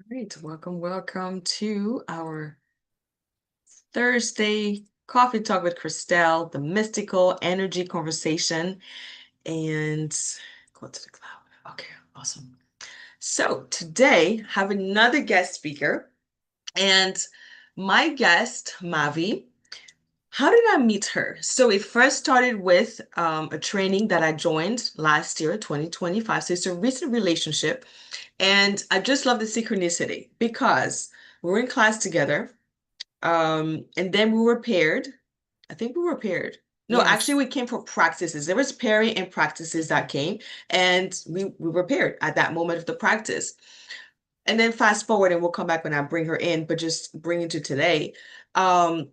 Great. Welcome to our Thursday coffee talk with Kristel, the mystical energy conversation. And go to the cloud. Okay, awesome. So today have another guest speaker, and my guest, Mavi. How did I meet her? So it first started with a training that I joined last year, 2025. So it's a recent relationship. And I just love the synchronicity because we were in class together. And then we were paired. I think we were paired. No, actually, Yes. we came for practices. There was pairing and practices that came, and we were paired at that moment of the practice. And then fast forward, and we'll come back when I bring her in, but just bring it to today. Um,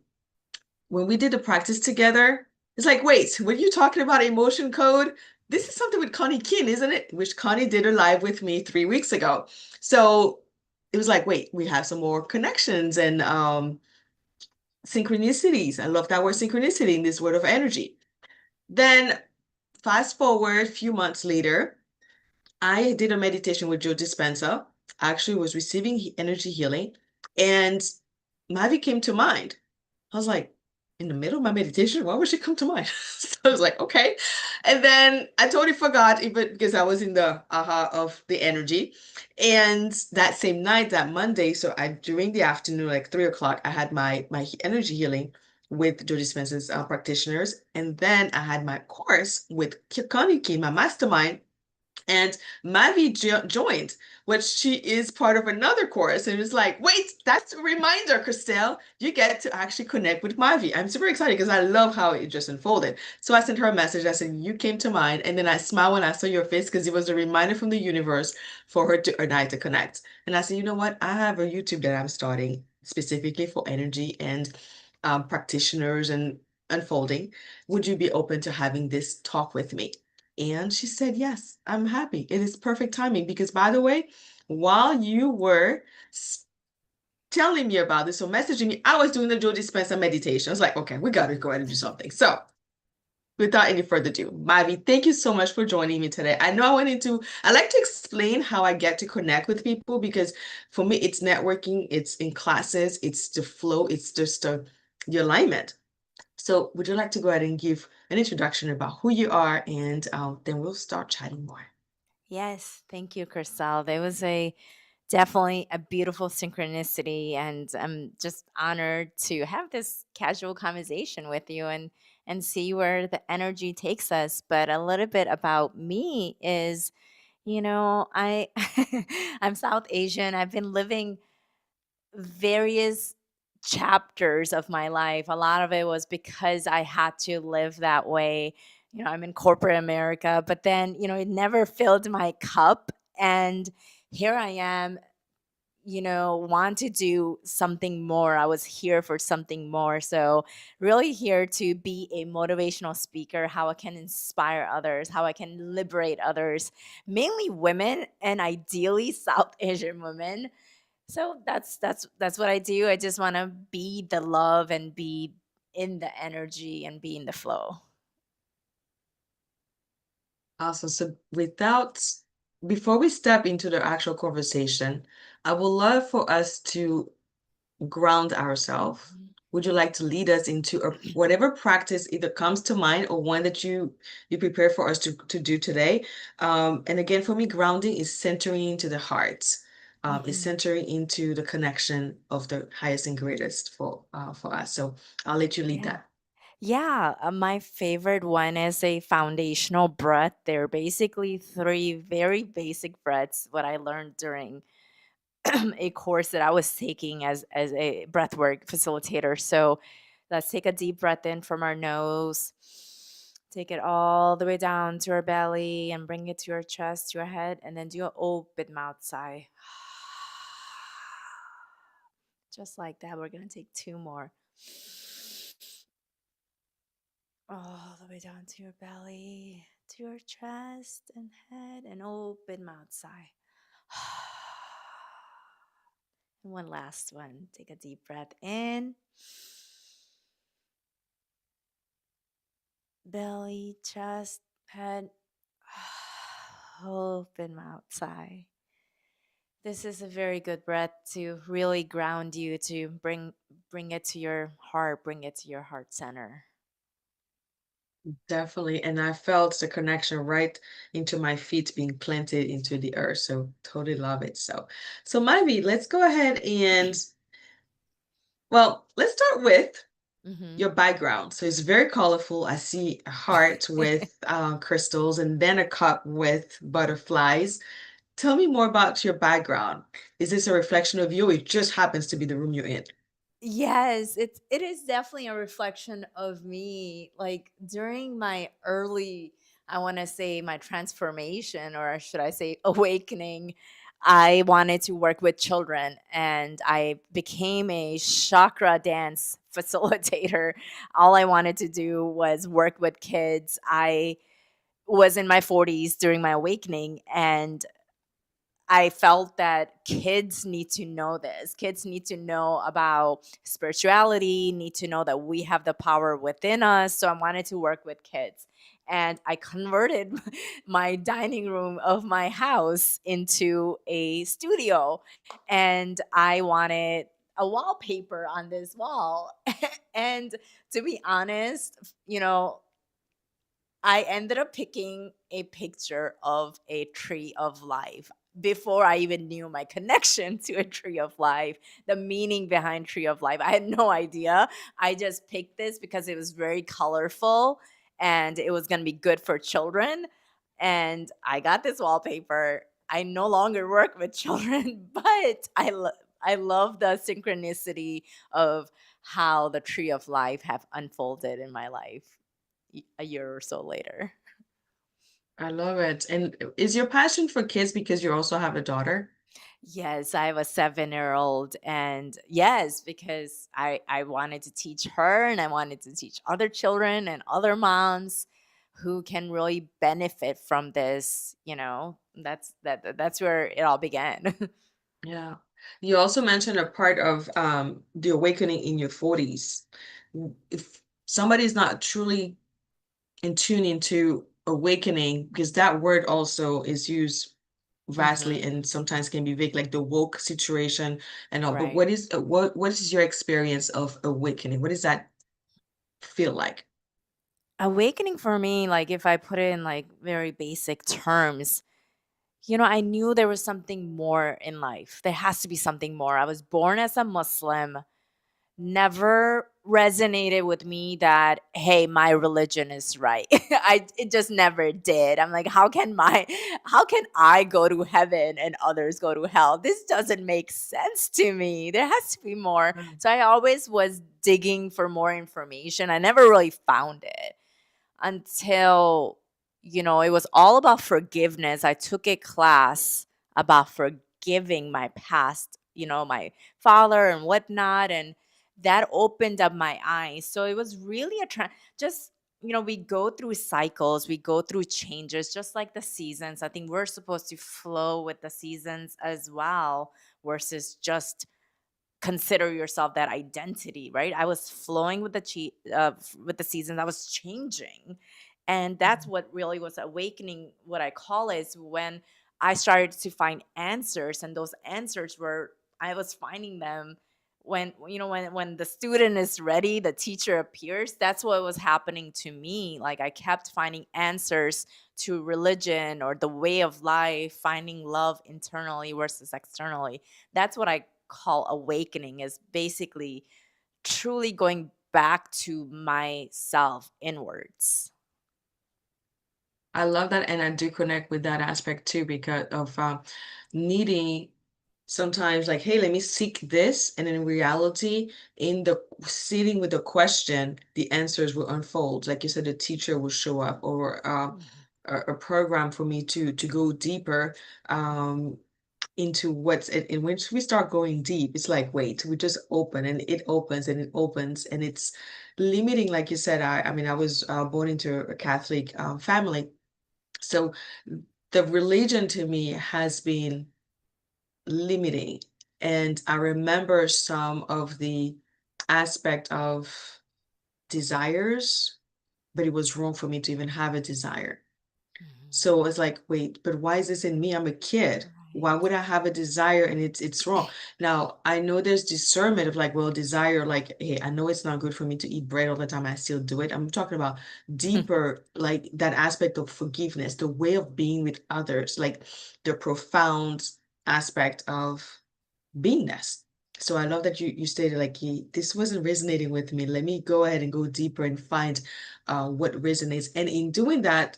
when we did the practice together, it's like, wait, when you talking about emotion code, this is something with Connie Kin, isn't it? Which Connie did a live with me 3 weeks ago. So it was like, wait, we have some more connections and synchronicities. I love that word synchronicity in this word of energy. Then fast forward a few months later, I did a meditation with Joe Dispenza. I actually was receiving energy healing, and Mavi came to mind. I was like, in the middle of my meditation, why would she come to mind? So I was like, okay. And then I totally forgot even because I was in the aha of the energy. And that same night, that Monday, so I during the afternoon, like 3 o'clock, I had my energy healing with Joe Dispenza's practitioners. And then I had my course with Kaniki, my mastermind, and Mavi joined, which she is part of another course. And it's like, wait, that's a reminder, Kristel. You get to actually connect with Mavi. I'm super excited because I love how it just unfolded. So I sent her a message. I said, you came to mind. And then I smiled when I saw your face because it was a reminder from the universe for her and I to connect. And I said, you know what? I have a YouTube that I'm starting specifically for energy and practitioners and unfolding. Would you be open to having this talk with me? And she said, yes, I'm happy. It is perfect timing because, by the way, while you were telling me about this or messaging me, I was doing the Joe Dispenza meditation. I was like, okay, we got to go ahead and do something. So, without any further ado, Mavi, thank you so much for joining me today. I know I like to explain how I get to connect with people because for me, it's networking, it's in classes, it's the flow, it's just the alignment. So, would you like to go ahead and give an introduction about who you are, and then we'll start chatting more. Yes. Thank you, Kristel. There was a definitely a beautiful synchronicity, and I'm just honored to have this casual conversation with you and see where the energy takes us. But a little bit about me is, I I'm South Asian. I've been living various chapters of my life. A lot of it was because I had to live that way. I'm in corporate America, but then, it never filled my cup. And here I am, want to do something more. I was here for something more. So, really here to be a motivational speaker, how I can inspire others, how I can liberate others, mainly women and ideally South Asian women. So that's what I do. I just want to be the love and be in the energy and be in the flow. Awesome. So, before we step into the actual conversation, I would love for us to ground ourselves. Would you like to lead us into whatever practice either comes to mind or one that you prepare for us to do today? And again, for me, grounding is centering into the heart. Is Mhm. centering into the connection of the highest and greatest for us. So I'll let you lead Yeah. that. Yeah, my favorite one is a foundational breath. They're basically three very basic breaths, what I learned during a course that I was taking as a breathwork facilitator. So let's take a deep breath in from our nose. Take it all the way down to our belly and bring it to your chest, to your head, and then do an open mouth sigh. Just like that. We're going to take two more. All the way down to your belly, to your chest and head, and open mouth sigh. And one last one. Take a deep breath in. Belly, chest, head. Open mouth sigh. This is a very good breath to really ground you, to bring it to your heart, bring it to your heart center. Definitely. And I felt the connection right into my feet being planted into the earth. So totally love it. So Mavi, let's go ahead and, well, let's start with Hmm. your background. So it's very colorful. I see a heart with crystals and then a cup with butterflies. Tell me more about your background. Is this a reflection of you, or it just happens to be the room you're in? Yes, it is definitely a reflection of me. Like during my early, I want to say my transformation, or should I say awakening, I wanted to work with children and I became a chakra dance facilitator. All I wanted to do was work with kids. I was in my 40s during my awakening, and I felt that kids need to know this. Kids need to know about spirituality, need to know that we have the power within us. So I wanted to work with kids. And I converted my dining room of my house into a studio. And I wanted a wallpaper on this wall. And to be honest, I ended up picking a picture of a tree of life before I even knew my connection to a tree of life, the meaning behind tree of life. I had no idea. I just picked this because it was very colorful and it was going to be good for children. And I got this wallpaper. I no longer work with children, but I love the synchronicity of how the tree of life have unfolded in my life a year or so later. I love it. And is your passion for kids because you also have a daughter? Yes, I have a 7-year-old, and yes, because I wanted to teach her and I wanted to teach other children and other moms who can really benefit from this, that's where it all began. Yeah. You also mentioned a part of the awakening in your 40s. If somebody's not truly in tune into awakening, because that word also is used vastly Hmm. and sometimes can be vague, like the woke situation and all. But Right. what is your experience of awakening? What does that feel like? Awakening for me, like if I put it in like very basic terms, I knew there was something more in life. There has to be something more. I was born as a Muslim, never resonated with me that hey, my religion is right. It just never did. I'm like, how can I go to heaven and others go to hell? This doesn't make sense to me. There has to be more. Mm. So I always was digging for more information. I never really found it until it was all about forgiveness. I took a class about forgiving my past, my father and whatnot, and that opened up my eyes. So it was really just we go through cycles, we go through changes, just like the seasons. I think we're supposed to flow with the seasons as well, versus just consider yourself that identity, right? I was flowing with with the seasons. I was changing, and that's what really was awakening. What I call is when I started to find answers, and those answers were I was finding them when when the student is ready, the teacher appears. That's what was happening to me. Like I kept finding answers to religion or the way of life, finding love internally versus externally. That's what I call awakening, is basically truly going back to myself inwards. I love that, and I do connect with that aspect too because of needing sometimes like, hey, let me seek this, and in reality, in the sitting with the question, the answers will unfold. Like you said, the teacher will show up, or Mhm. a program for me to go deeper into what's it. And once we start going deep, it's like, wait, we just open, and it opens and it opens, and it's limiting. Like you said, I mean, I was born into a Catholic family, so the religion to me has been limiting. And I remember some of the aspect of desires, but it was wrong for me to even have a desire. Mhm. So it's like, wait, but why is this in me? I'm a kid. Why would I have a desire and it's wrong? Now, I know there's discernment of like, well, desire, like, hey, I know it's not good for me to eat bread all the time. I still do it. I'm talking about deeper, like that aspect of forgiveness, the way of being with others, like the profound aspect of beingness. So I love that you stated like this wasn't resonating with me. Let me go ahead and go deeper and find what resonates. And in doing that,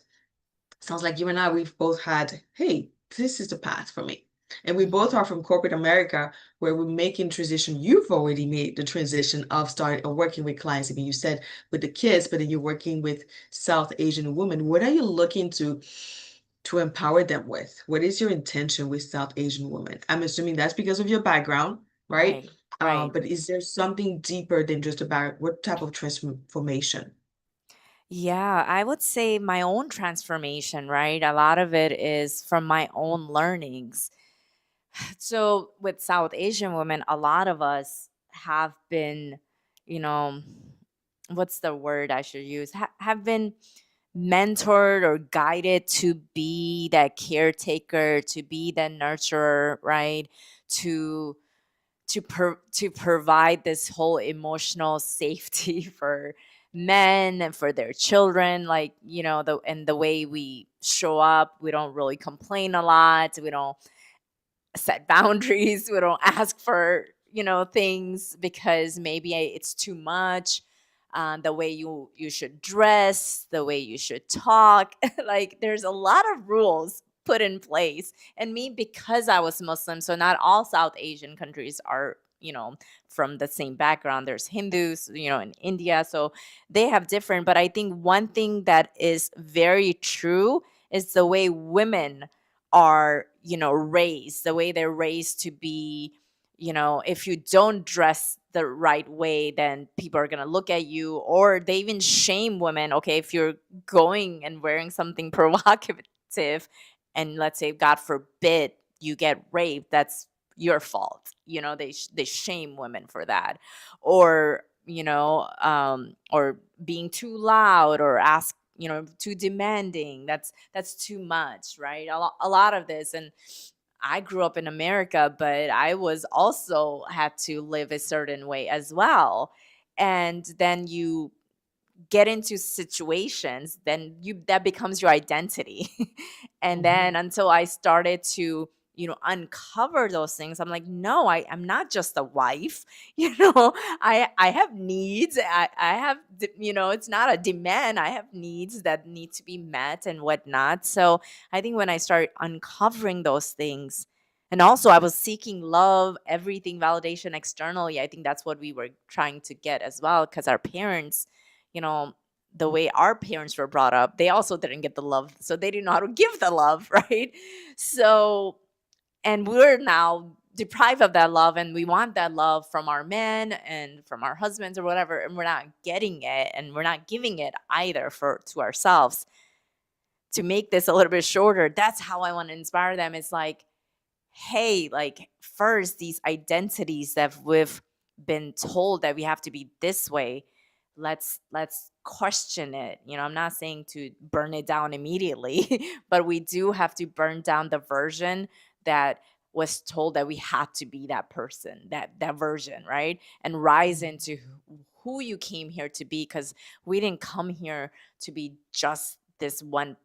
sounds like you and I, we've both had, hey, this is the path for me. And we both Mhm. are from corporate America where we're making transition. You've already made the transition of starting or working with clients. I mean, you said with the kids, but then you're working with South Asian women. What are you looking to empower them with? What is your intention with South Asian women? I'm assuming that's because of your background, right? Right, right. But is there something deeper than just about what type of transformation? Yeah, I would say my own transformation, right? A lot of it is from my own learnings. So, with South Asian women, a lot of us have been, you know, what's the word I should use? Have been mentored or guided to be that caretaker, to be that nurturer, right? To to provide this whole emotional safety for men and for their children, like, the way we show up, we don't really complain a lot, we don't set boundaries. We don't ask for, things because maybe it's too much. The way you should dress, the way you should talk. Like, there's a lot of rules put in place. And me, because I was Muslim, so not all South Asian countries are, from the same background. There's Hindus, in India. So they have different. But I think one thing that is very true is the way women are, raised, the way they're raised to be. If you don't dress the right way, then people are going to look at you, or they even shame women. Okay, if you're going and wearing something provocative, and let's say, God forbid, you get raped, that's your fault. They shame women for that. Or, or being too loud, or too demanding. That's too much, right? A lot of this. And I grew up in America, but I was also had to live a certain way as well. And then you get into situations, then you that becomes your identity. And Mhm. then, until I started to, uncover those things, I'm like, no, I'm not just a wife. you know I have needs. I have, it's not a demand. I have needs that need to be met and whatnot. So I think when I started uncovering those things, and also I was seeking love, everything, validation externally. I think that's what we were trying to get as well, because our parents, you know, the way our parents were brought up, they also didn't get the love. So they didn't know how to give the love, right? So, and we're now deprived of that love, and we want that love from our men and from our husbands or whatever, and we're not getting it, and we're not giving it either for to ourselves. To make this a little bit shorter, that's how I want to inspire them. It's like, hey, like, first, these identities that we've been told that we have to be this way, let's question it. I'm not saying to burn it down immediately, but we do have to burn down the version that was told that we had to be that person, that version, right? And rise into who you came here to be, because we didn't come here to be just this one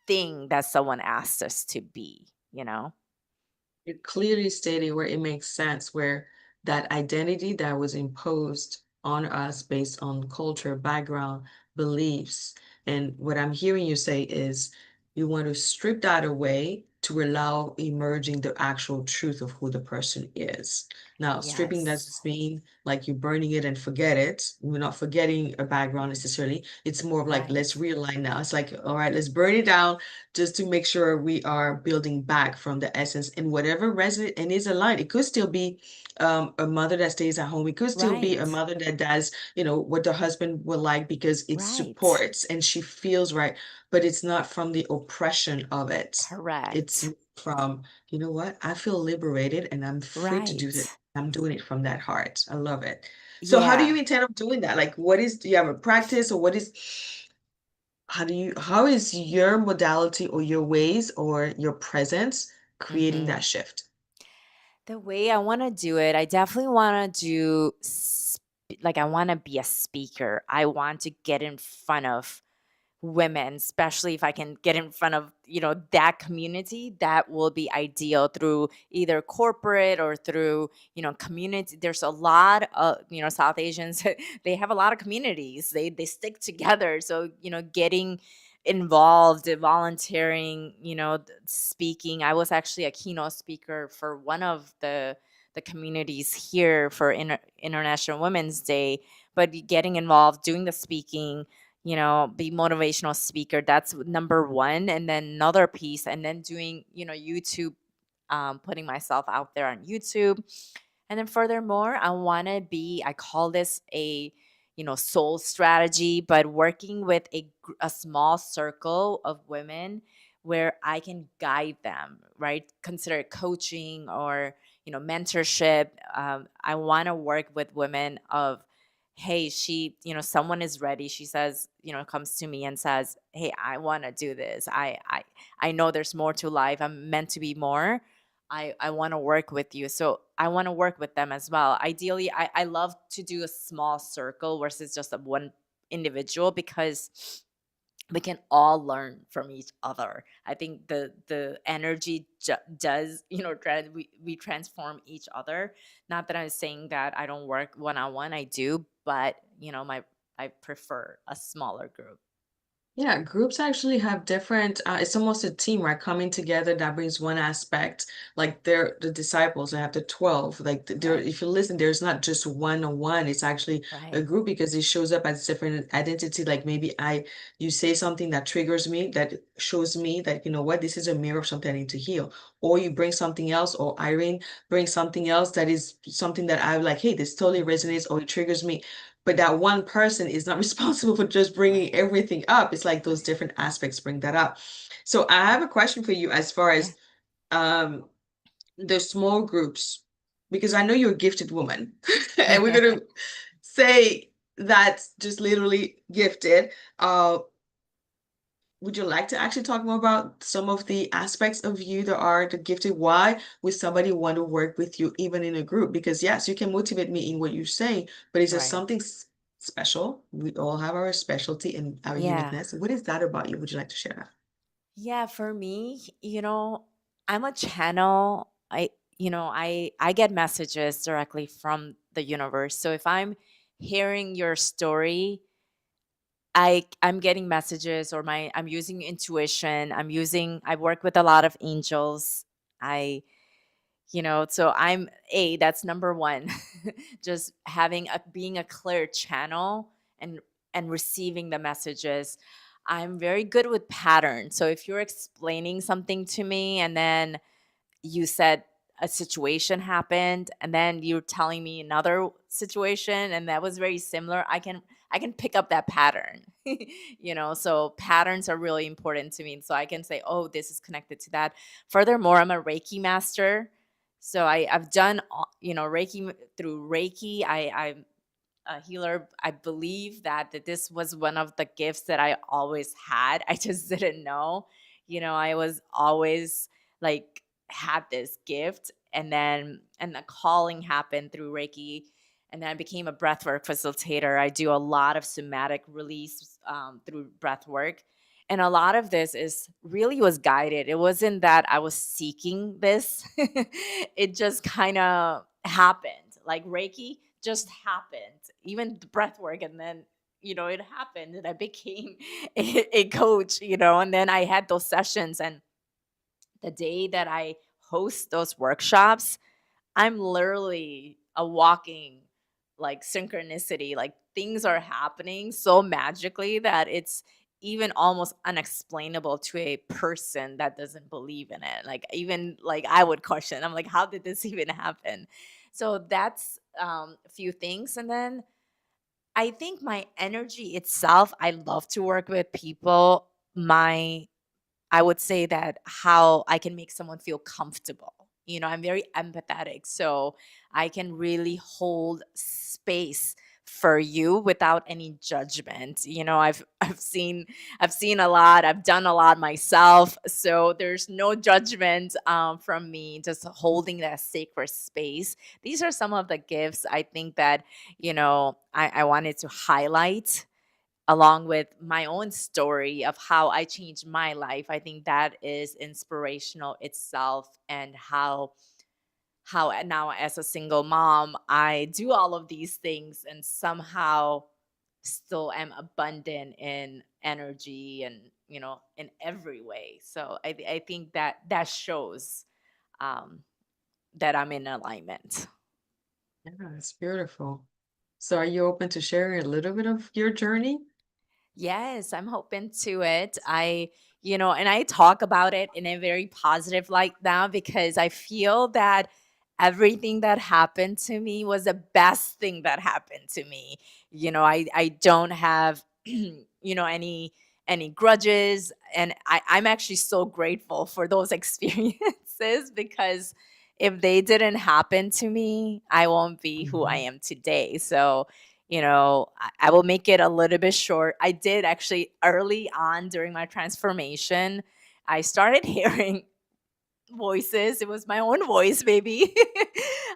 thing that someone asked us to be. You're clearly stating where it makes sense, where that identity that was imposed on us based on culture, background, beliefs. And what I'm hearing you say is you want to strip that away to allow emerging the actual truth of who the person is. Now, stripping Yes. doesn't mean like you burning it and forget it. We're not forgetting a background necessarily. It's more of like, let's Right. realign now. It's like, all right, let's burn it down just to make sure we are building back from the essence and whatever resonates and is aligned. It could still be a mother that stays at home. It could still be a Right. mother that does, what the husband would like because it Right. supports and she feels right, but it's not from the oppression of it. It's Correct. from, you know what? I feel liberated and I'm free to do it. Right. I'm doing it from that heart. I love it. So how do Yeah. you intend on doing that? Like do you have a practice or how is your modality or your ways or your presence creating Mm-hmm. that shift? The way I want to do it, I definitely want to like, I want to be a speaker. I want to get in front of women, especially if I can get in front of, that community. That will be ideal through either corporate or through, community. There's a lot of, South Asians, they have a lot of communities. They stick together. So, getting involved, volunteering, speaking. I was actually a keynote speaker for one of the communities here for International Women's Day. But getting involved, doing the speaking, be motivational speaker. That's number one. And then another piece, and then doing, YouTube, putting myself out there on YouTube. And then furthermore, I call this a, soul strategy, but working with a small circle of women where I can guide them, right? Consider it coaching or, mentorship. I want to work with women of, hey, someone is ready. She says, comes to me and says, hey, I want to do this. I know there's more to life. I'm meant to be more. I want to work with you. So I want to work with them as well. Ideally, I love to do a small circle versus just a one individual, because we can all learn from each other. I think the energy does, we transform each other. Not that I'm saying that I don't work one on one. I do, but I prefer a smaller group. Yeah, groups actually have different, it's almost a team, right? Coming together that brings one aspect. Like they're the disciples, I have the 12. Like there, Right. if you listen, there's not just one on one, it's actually a Right. group because it shows up as different identity. Like maybe you say something that triggers me, that shows me that, you know what, this is a mirror of something I need to heal. Or you bring something else, or Irene brings something else that is something that I'm like, hey, this totally Hmm. resonates or it triggers me. But that one person is not responsible for just bringing Right. everything up. It's like those Right. different aspects bring that up. So I have a question for you as far Yeah. as um the small groups, because I know you're a gifted woman, and we're gonna say that's just literally gifted. Would you like to actually talk more about some of the aspects of you that are the gifted? Why would somebody want to work with you even in a group? Because yes, you can motivate me in what you say, but is there Right. something special? We all have our specialty and our Yeah. uniqueness. What is that about you? Would you like to share that? Yeah, for me, I'm a channel. I get messages directly from the universe. So if I'm hearing your story, I'm getting messages, or I'm using intuition. I work with a lot of angels. I so that's number one. Just being a clear channel, and receiving the messages. I'm very good with patterns. So if you're explaining something to me, and then you said a situation happened, and then you're telling me another situation, and that was very similar, I can pick up that pattern. So patterns are really important to me. So I can say, oh, this is connected to that. Furthermore, I'm a Reiki master. So I've done Reiki. Through Reiki, I'm a healer. I believe that this was one of the gifts that I always had. I just didn't know. I was always like, had this gift, and the calling happened through Reiki. And then I became a breathwork facilitator. I do a lot of somatic release, through breathwork. And a lot of this is really was guided. It wasn't that I was seeking this. It just kind of happened. Like Reiki just happened, even the breath work. And then, it happened, and I became a coach, and then I had those sessions. And the day that I host those workshops, I'm literally a walking, like, synchronicity. Like, things are happening so magically that it's even almost unexplainable to a person that doesn't believe in it. Like, even like I would question. I'm like, how did this even happen? So that's a few things. And then I think my energy itself, I love to work with people. My I would say that how I can make someone feel comfortable. I'm very empathetic, so I can really hold space for you without any judgment. I've seen a lot. I've done a lot myself, so there's no judgment from me. Just holding that sacred space. These are some of the gifts I think that I wanted to highlight, along with my own story of how I changed my life. I think that is inspirational itself, and how now as a single mom, I do all of these things and somehow still am abundant in energy and, in every way. So I think that shows um, that I'm in alignment. Yeah, it's beautiful. So are you open to sharing a little bit of your journey? Yes, I'm hoping to it. And I talk about it in a very positive light now, because I feel that everything that happened to me was the best thing that happened to me. I don't have, any grudges. And I'm actually so grateful for those experiences, because if they didn't happen to me, I won't be who I Mhm. am today. So, I will make it a little bit short. I did actually early on during my transformation, I started hearing voices. It was my own voice, baby.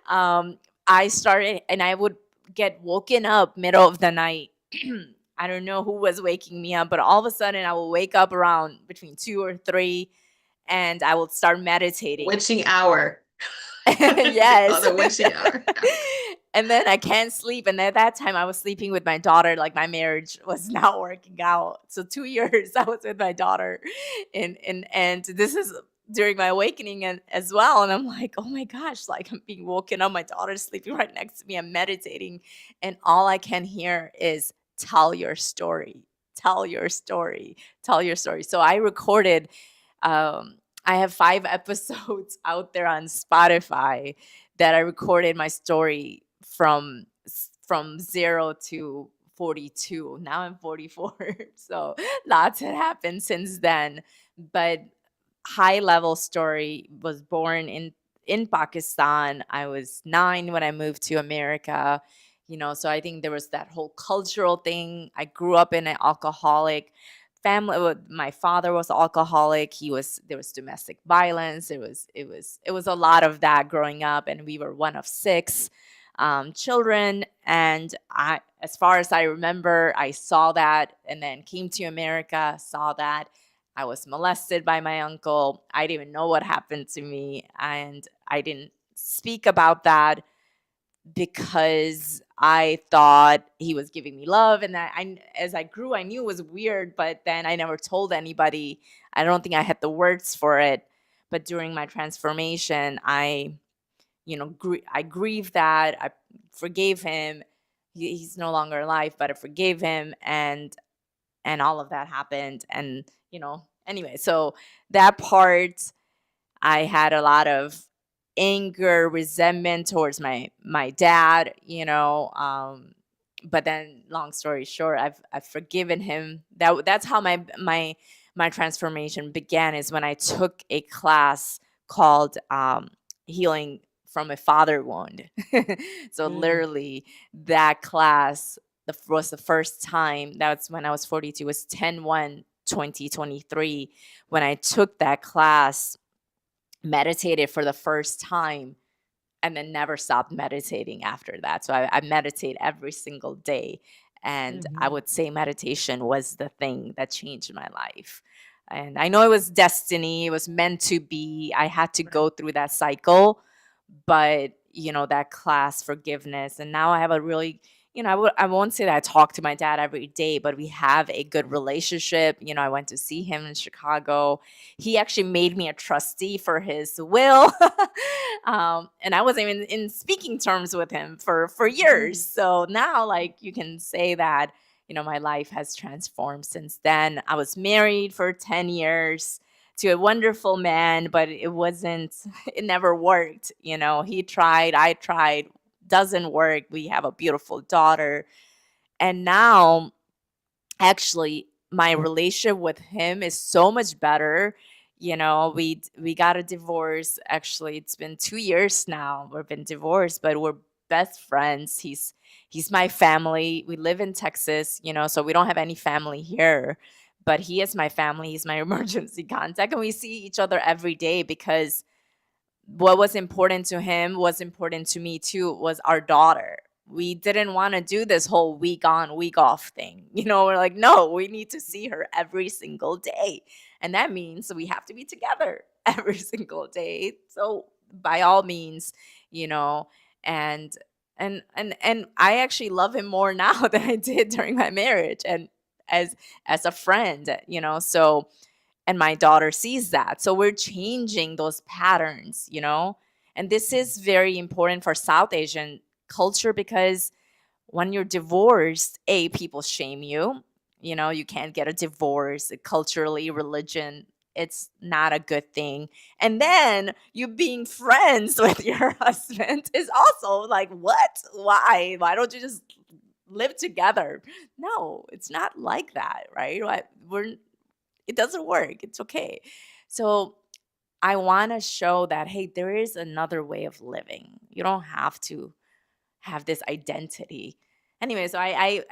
um, I started, and I would get woken up middle of the night. I don't know who was waking me up, but all of a sudden I will wake up around between 2 or 3, and I will start meditating. Witching hour. They call Yes. it witching hour. And then I can't sleep. And at that time, I was sleeping with my daughter. Like, my marriage was not working out. So 2 years I was with my daughter, and this is during my awakening and as well. And I'm like, oh my gosh, like, I'm being woken up. My daughter's sleeping right next to me. I'm meditating, and all I can hear is, tell your story, tell your story, tell your story. So I recorded. I have 5 episodes out there on Spotify that I recorded my story from 0 to 42. Now I'm 44. So lots had happened since then. But high level story: was born in Pakistan. I was 9 when I moved to America. So I think there was that whole cultural thing. I grew up in an alcoholic family. My father was alcoholic. There was domestic violence. It was a lot of that growing up, and we were one of 6 children. And as far as I remember, I saw that, and then came to America, saw that. I was molested by my uncle. I didn't even know what happened to me, and I didn't speak about that because I thought he was giving me love. And as I grew, I knew it was weird, but then I never told anybody. I don't think I had the words for it. But during my transformation, I grieved that. I forgave him. He's no longer alive, but I forgave him, and all of that happened. And anyway, so that part, I had a lot of anger, resentment towards my dad, but then, long story short, I've forgiven him. That's how my transformation began, is when I took a class called healing from a father wound. So Mm, literally, that class was the first time. That's when I was 42. It was 10/1/2023 when I took that class, meditated for the first time, and then never stopped meditating after that. So I meditate every single day. And I mhm. would say meditation was the thing that changed my life. And I know it was destiny, it was meant to be. I had to Right. go through that cycle, but that class, forgiveness, and now I have a really, I won't say that I talk to my dad every day, but we have a good relationship. I went to see him in Chicago. He actually made me a trustee for his will. And I wasn't even in speaking terms with him for years. Mhm. So now, like, you can say that my life has transformed since then. I was married for 10 years to a wonderful man, but it never worked. He tried, I tried, doesn't work. We have a beautiful daughter. And now, actually, my relationship with him is so much better. We got a divorce. Actually, it's been 2 years now. We've been divorced, but we're best friends. He's my family. We live in Texas, so we don't have any family here, but he is my family. He's my emergency contact, and we see each other every day because what was important to him was important to me too, was our daughter. We didn't want to do this whole week on week off thing. We're like, no, we need to see her every single day, and that means we have to be together every single day. So by all means, you know and and I actually love him more now than I did during my marriage, and as a friend, so, and my daughter sees that. So we're changing those patterns. And this is very important for South Asian culture because when you're divorced, people shame you. You can't get a divorce culturally, religion. It's not a good thing. And then you being friends with your husband is also like, what? Why? Why don't you just live together? No, it's not like that, right? It doesn't work. It's okay. So I want to show that, hey, there is another way of living. You don't have to have this identity. Anyway, so I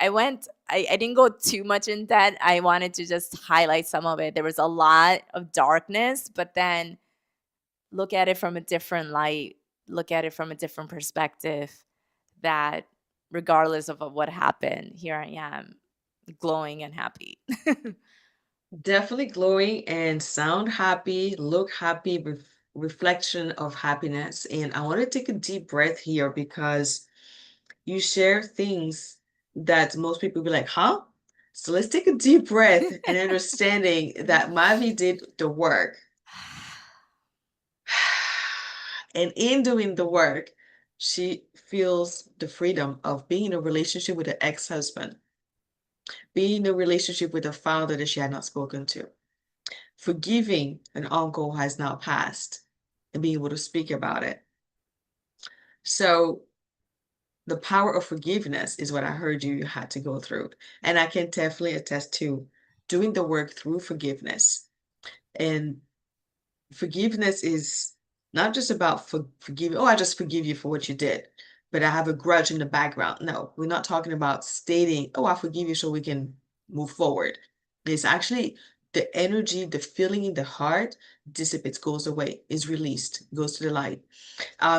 didn't go too much in that. I wanted to just highlight some of it. There was a lot of darkness, but then look at it from a different light, look at it from a different perspective, that regardless of what happened, here I am glowing and happy. Definitely glowing and sound happy, look happy, reflection of happiness. And I want to take a deep breath here because you share things that most people be like, huh? So let's take a deep breath and understanding that Mavi did the work. And in doing the work, she feels the freedom of being in a relationship with an ex-husband, being in a relationship with a father that she had not spoken to, forgiving an uncle who has now passed, and being able to speak about it. So the power of forgiveness is what I heard you had to go through. And I can definitely attest to doing the work through forgiveness. And forgiveness is not just about forgiving, oh, I just forgive you for what you did, but I have a grudge in the background. No, we're not talking about stating, oh, I forgive you so we can move forward. It's actually the energy, the feeling in the heart dissipates, goes away, is released, goes to the light.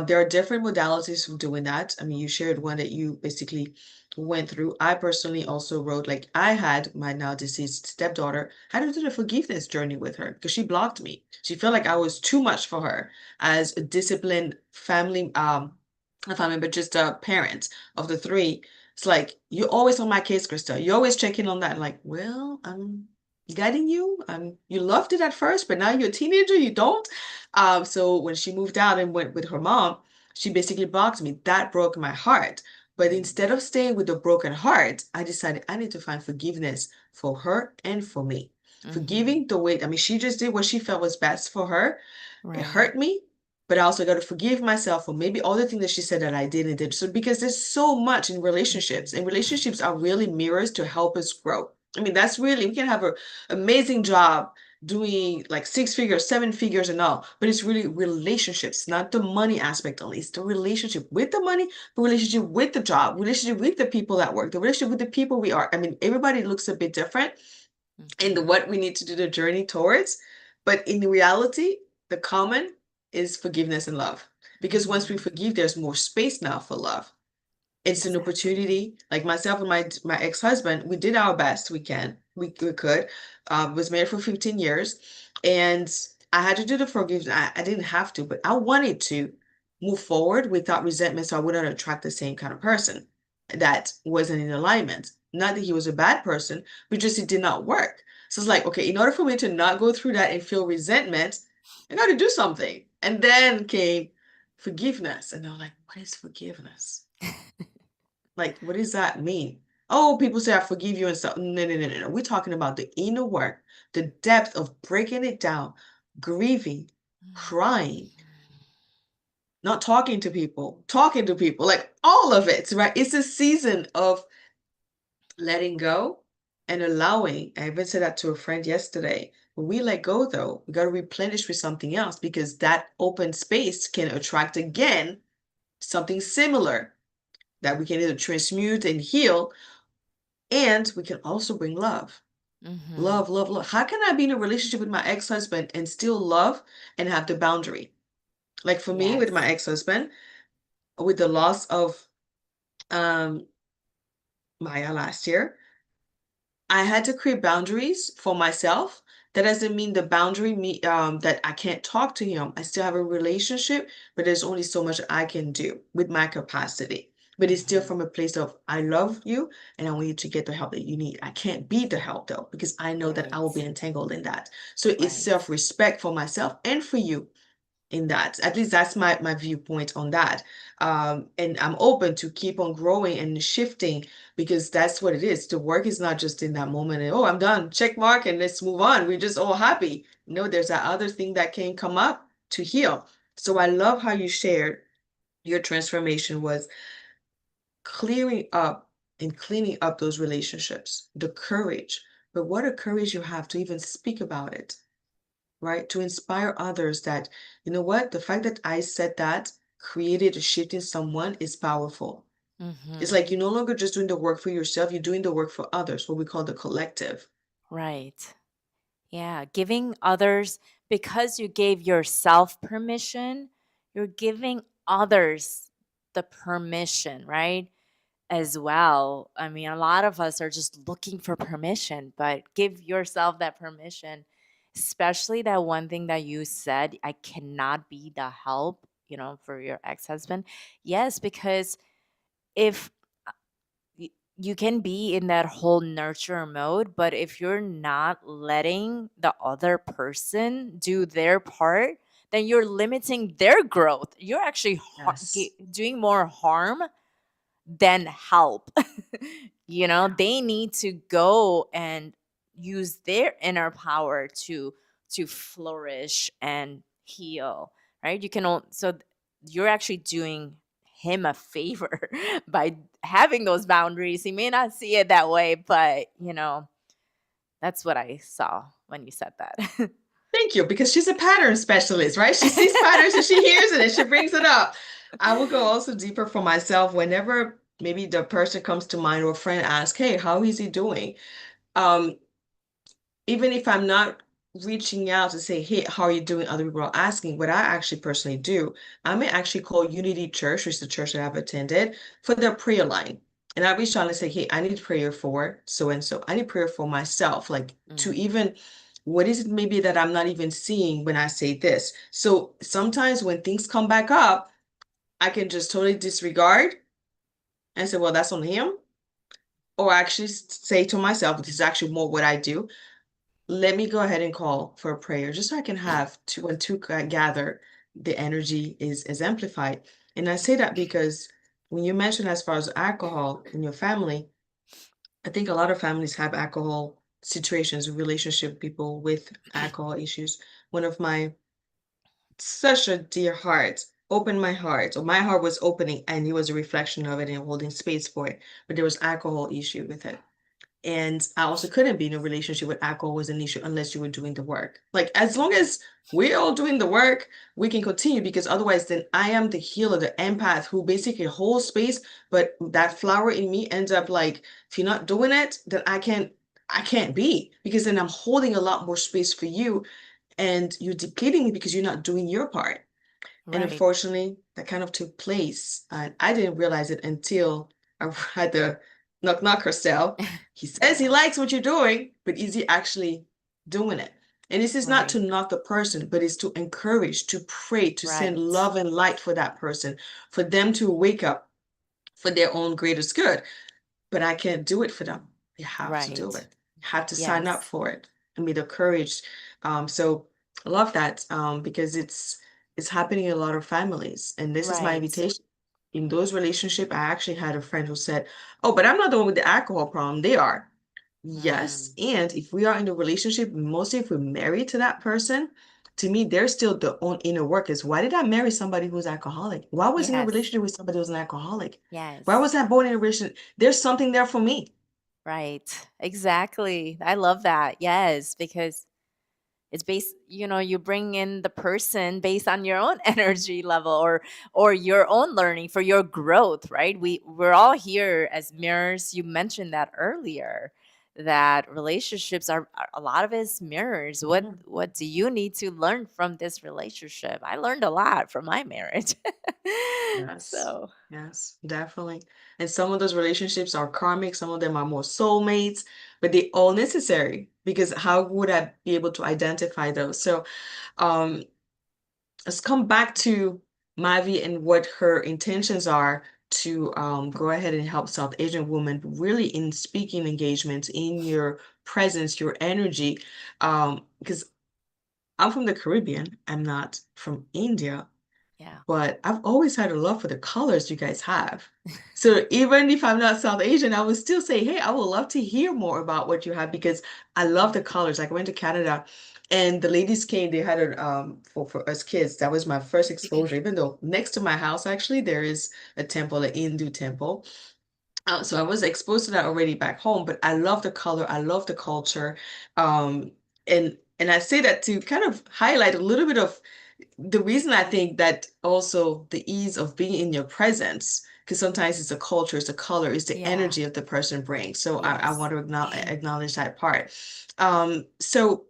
There are different modalities for doing that. I mean, you shared one that you basically went through. I personally also wrote, like, I had my now deceased stepdaughter, had to do the forgiveness journey with her because she blocked me. She felt like I was too much for her as a disciplined family, not family, but just a parent of the three. It's like, you're always on my case, Krista. You're always checking on that. I'm like, well, I'm guiding you. You loved it at first, but now you're a teenager, you don't. So when she moved out and went with her mom, she basically blocked me. That broke my heart. But instead of staying with a broken heart, I decided I need to find forgiveness for her and for me. Forgiving the way, I mean, she just did what she felt was best for her. It Right. hurt me, but I also got to forgive myself for maybe all the things that she said that I did and did. So because there's so much in relationships, and relationships are really mirrors to help us grow. I mean, that's really, we can have an amazing job doing like 6 figures, 7 figures and all, but it's really relationships, not the money aspect only. It's the relationship with the money, the relationship with the job, relationship with the people that work, the relationship with the people we are. I mean, everybody looks a bit different in what we need to do the journey towards, but in reality, the common is forgiveness and love. Because once we forgive, there's more space now for love. It's an Exactly. opportunity. Like myself and my ex-husband, we did our best we could. Was married for 15 years, and I had to do the forgiveness. I didn't have to, but I wanted to move forward without resentment, so I wouldn't attract the same kind of person that wasn't in alignment. Not that he was a bad person, but just it did not work. So it's like, okay, in order for me to not go through that and feel resentment, I got to do something. And then came forgiveness, and I'm like, what is forgiveness? Like, what does that mean? Oh, people say I forgive you and stuff. No, no, no, no, no. We're talking about the inner work, the depth of breaking it down, grieving, crying, not talking to people, like all of it, right? It's a season of letting go and allowing. I even said that to a friend yesterday. When we let go, though, we got to replenish with something else because that open space can attract again something similar. that we can either transmute and heal, and we can also bring love. Mm-hmm. Love, love, love. How can I be in a relationship with my ex-husband and still love and have the boundary? Like for me, with my Yes. ex-husband, with the loss of um Maya last year, I had to create boundaries for myself. That doesn't mean the boundary that I can't talk to him. I still have a relationship, but there's only so much I can do with my capacity. But it's still Mm-hmm. from a place of I love you and I want you to get the help that you need. I can't be the help though, because I know that I will be Right. entangled in that. So it's Right. self-respect for myself and for you in that. At least that's my viewpoint on that. And I'm open to keep on growing and shifting, because that's what it is. The work is not just in that moment and, oh, I'm done, check mark, and let's move on. We're just all happy. No, there's that other thing that can come up to heal. So I love how you shared your transformation was clearing up and cleaning up those relationships, the courage. But what a courage you have to even speak about it, right? To inspire others that, you know what, the fact that I said that created a shift in someone is powerful. It's Mm-hmm. like you're no longer just doing the work for yourself, you're doing the work for others, what we call the collective. Right. Yeah. Giving others, because you gave yourself permission, you're giving others the permission, right? As well. I mean, a lot of us are just looking for permission, but give yourself that permission. Especially that one thing that you said, I cannot be the help, for your ex husband. Yes, because if you can be in that whole nurture mode, but if you're not letting the other person do their part, then you're limiting their growth. You're actually Yes. doing more harm than help. They need to go and use their inner power to flourish and heal, right? You're actually doing him a favor by having those boundaries. He may not see it that way, but that's what I saw when you said that. Thank you, because she's a pattern specialist, right? She sees patterns and she hears it and she brings it up. I will go also deeper for myself whenever maybe the person comes to mind or a friend asks, hey, how is he doing? Um, Even if I'm not reaching out to say, hey, how are you doing? Other people are asking. What I actually personally do, I may actually call Unity Church, which is the church that I've attended, for their prayer line. And I reach out and say, hey, I need prayer for so and so. I need prayer for myself, like to Mm, even, what is it maybe that I'm not even seeing when I say this? So sometimes when things come back up, I can just totally disregard and say, well, that's on him. Or actually say to myself, this is actually more what I do. Let me go ahead and call for a prayer just so I can have two when two gather, the energy is amplified. And I say that because when you mention as far as alcohol in your family, I think a lot of families have alcohol situations, relationship people with alcohol issues. One of my such a dear heart opened my heart, or my heart was opening, and it was a reflection of it and holding space for it. But there was alcohol issue with it. And I also couldn't be in a relationship with alcohol was an issue unless you were doing the work. Like as long as we're all doing the work, we can continue, because otherwise then I am the healer, the empath who basically holds space, but that flower in me ends up like, if you're not doing it, then I can't be, because then I'm holding a lot more space for you and you're depleting me because you're not doing your part. And right. unfortunately, that kind of took place. And I didn't realize it until I had the knock knock Kristel. He says he Yeah. likes what you're doing, but is he actually doing it? And this is not to Right. knock the person, but it's to encourage, to pray, to send Right. love and light for that person, for them to wake up for their own greatest good. But I can't do it for them. You have to do Right. it. You have to sign up Yes. for it and be the courage. So I love that because it's happening in a lot of families. And this is my Right. invitation. In those relationships, I actually had a friend who said, "Oh, but I'm not the one with the alcohol problem. They are." Yes. Mm, And if we are in a relationship, mostly if we're married to that person, to me, they're still the own inner workers. Why did I marry somebody who's alcoholic? Why was I in a yes. relationship with somebody who's an alcoholic? Why Yes. was I born in a relationship? There's something there for me. Right. Exactly. I love that. Yes, because It's based, you bring in the person based on your own energy level, or your own learning for your growth, right? We're all here as mirrors. You mentioned that earlier, that relationships are a lot of it is mirrors. what Yeah. what do you need to learn from this relationship? I learned a lot from my marriage. Yes. So Yes, definitely. And some of those relationships are karmic, some of them are more soulmates, but they all necessary because how would I be able to identify those? So, um, let's come back to Mavi and what her intentions are to go ahead and help South Asian women really in speaking engagements, in your presence, your energy. Because I'm from the Caribbean, I'm not from India, yeah. but I've always had a love for the colors you guys have. So even if I'm not South Asian, I would still say, hey, I would love to hear more about what you have because I love the colors. Like I went to Canada and the ladies came, they had a for us kids. That was my first exposure, even though next to my house actually there is a temple, a Hindu temple. So I was exposed to that already back home, but I love the color, I love the culture. Um, and I say that to kind of highlight a little bit of the reason I think that also the ease of being in your presence, because sometimes it's a culture, it's a color, it's the Yeah. energy of the person brings. So I Yes. want to acknowledge that part. So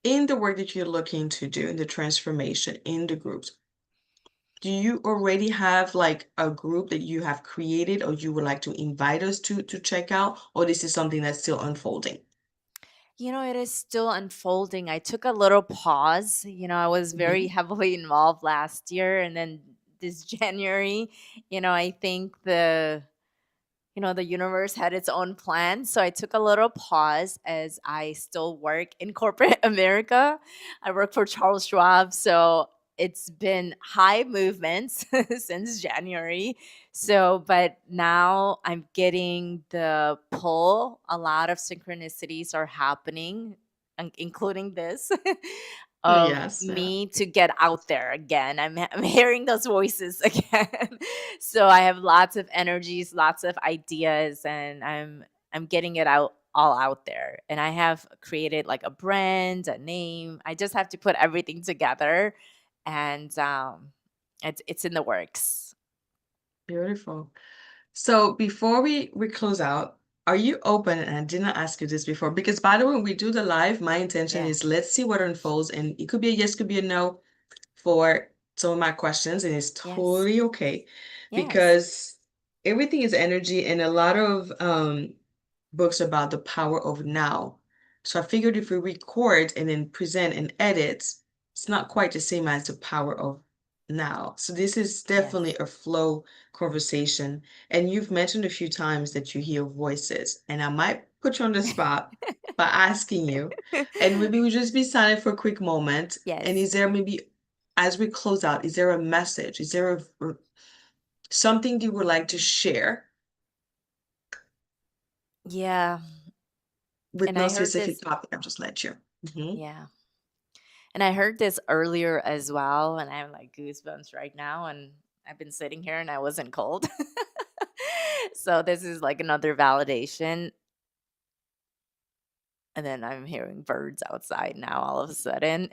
in the work that you're looking to do, in the transformation, in the groups, do you already have like a group that you have created or you would like to invite us to check out, or this is something that's still unfolding? It is still unfolding. I took a little pause. I was very Mhm. heavily involved last year, and then this January, I think the universe had its own plan. So I took a little pause as I still work in corporate America. I work for Charles Schwab. So it's been high movements since January. So, but now I'm getting the pull. A lot of synchronicities are happening, including this. Of Yes, yeah. me to get out there again. I'm hearing those voices again. So I have lots of energies, lots of ideas, and I'm getting it out all out there. And I have created like a brand, a name. I just have to put everything together, and it's in the works. Beautiful. So before we close out, are you open? And I did not ask you this before because by the way, when we do the live, my intention Yeah. is let's see what unfolds, and it could be a yes, could be a no for some of my questions, and it's Yes. totally okay Yes. because everything is energy, and a lot of books about the power of now. So I figured if we record and then present and edit, it's not quite the same as the power of now. So this is definitely Yes. a flow conversation. And you've mentioned a few times that you hear voices, and I might put you on the spot by asking you, and maybe we just be silent for a quick moment. And Yes. is there maybe, as we close out, is there a message? Is there something you would like to share Yeah. with And no I heard specific this. topic? I'll just let you. Mhm. Yeah. And I heard this earlier as well, and I have like goosebumps right now. And I've been sitting here and I wasn't cold. So this is like another validation. And then I'm hearing birds outside now all of a sudden.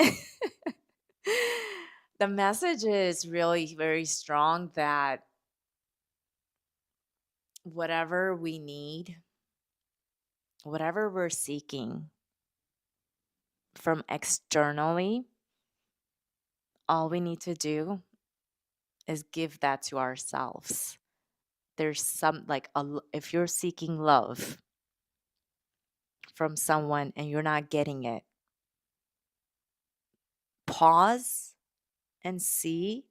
The message is really very strong that whatever we need, whatever we're seeking from externally, all we need to do is give that to ourselves. There's some like if you're seeking love from someone and you're not getting it, pause and see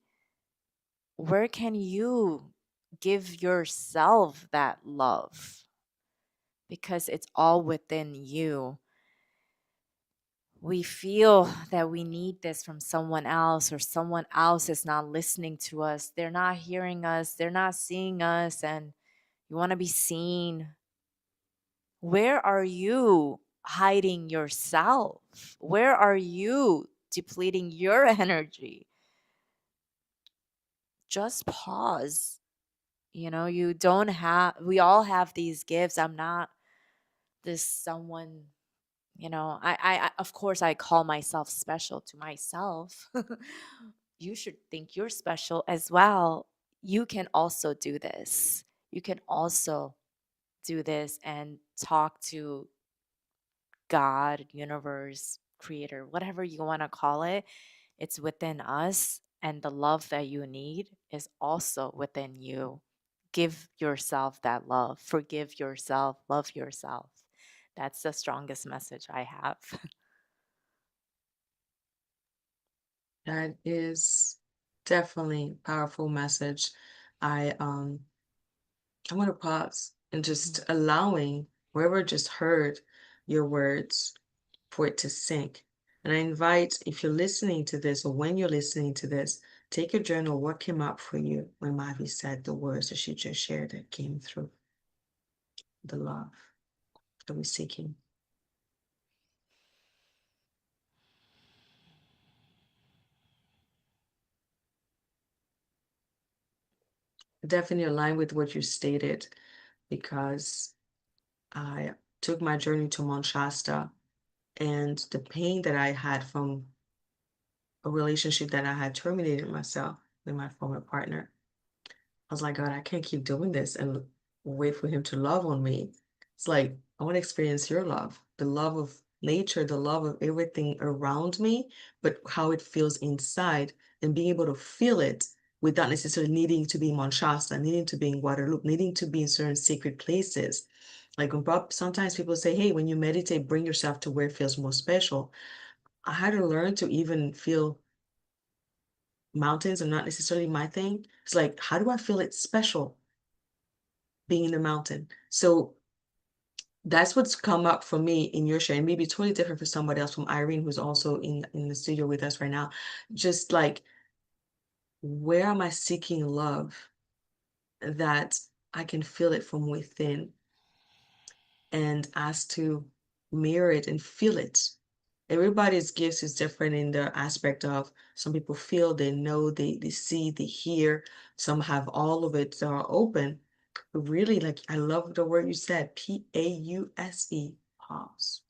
where can you give yourself that love, because it's all within you. We feel that we need this from someone else, or someone else is not listening to us, they're not hearing us, they're not seeing us, and you want to be seen. Where are you hiding yourself? Where are you depleting your energy? Just pause. You don't have, we all have these gifts. I'm not this someone, Of course, I call myself special to myself. You should think you're special as well. You can also do this. You can also do this and talk to God, universe, creator, whatever you want to call it. It's within us. And the love that you need is also within you. Give yourself that love. Forgive yourself. Love yourself. That's the strongest message I have. That is definitely a powerful message. I um I want to pause and just allowing whoever just heard your words for it to sink. And I invite, if you're listening to this or when you're listening to this, take a journal. What came up for you when Mavi said the words that she just shared that came through the love that we're seeking? Definitely align with what you stated because I took my journey to Mount Shasta and the pain that I had from a relationship that I had terminated myself with my former partner. I was like, God, I can't keep doing this and wait for him to love on me. It's like, I want to experience your love, the love of nature, the love of everything around me, but how it feels inside and being able to feel it without necessarily needing to be in Mount Shasta, needing to be in Guadalupe, needing to be in certain sacred places. Like when sometimes people say, hey, when you meditate, bring yourself to where it feels most special. I had to learn to even feel mountains are not necessarily my thing. It's like, how do I feel it's special being in the mountain? So that's what's come up for me in your share, and maybe totally different for somebody else, from Irene, who's also in the studio with us right now. Just like, where am I seeking love that I can feel it from within and ask to mirror it and feel it? Everybody's gifts is different in the aspect of some people feel, they know, they see, they hear. Some have all of it open. But really, like, I love the word you said, Pause, pause.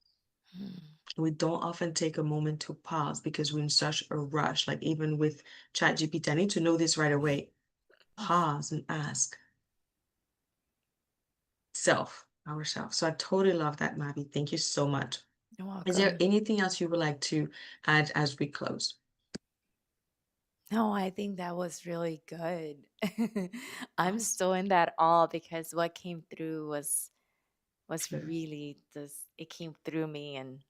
Mm. We don't often take a moment to pause because we're in such a rush. Like even with ChatGPT, I need to know this right away. Pause and ask ourselves. So I totally love that, Mavi. Thank you so much. You're Is there welcome. anything else you would like to add as we close? No, I think that was really good. I'm Awesome. still in that awe because what came through was Good. really this it came through me and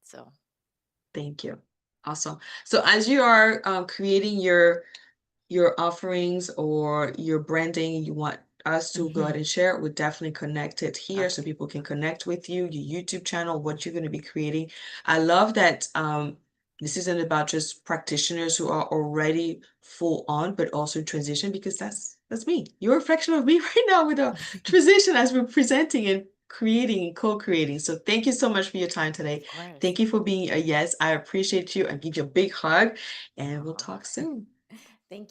so Thank you. Awesome. So as you are creating your offerings or your branding, you want us to go ahead Mhm. and share it, we'll definitely connect it here so Okay. people can connect with you, your YouTube channel, what you're going to be creating. I love that this isn't about just practitioners who are already full on, but also transition, because that's me. You're a reflection of me right now with a transition as we're presenting and creating and co-creating. So thank you so much for your time today. Of course. Thank you for being a yes. I appreciate you and give you a big hug, and we'll Oh. talk soon. Thank you.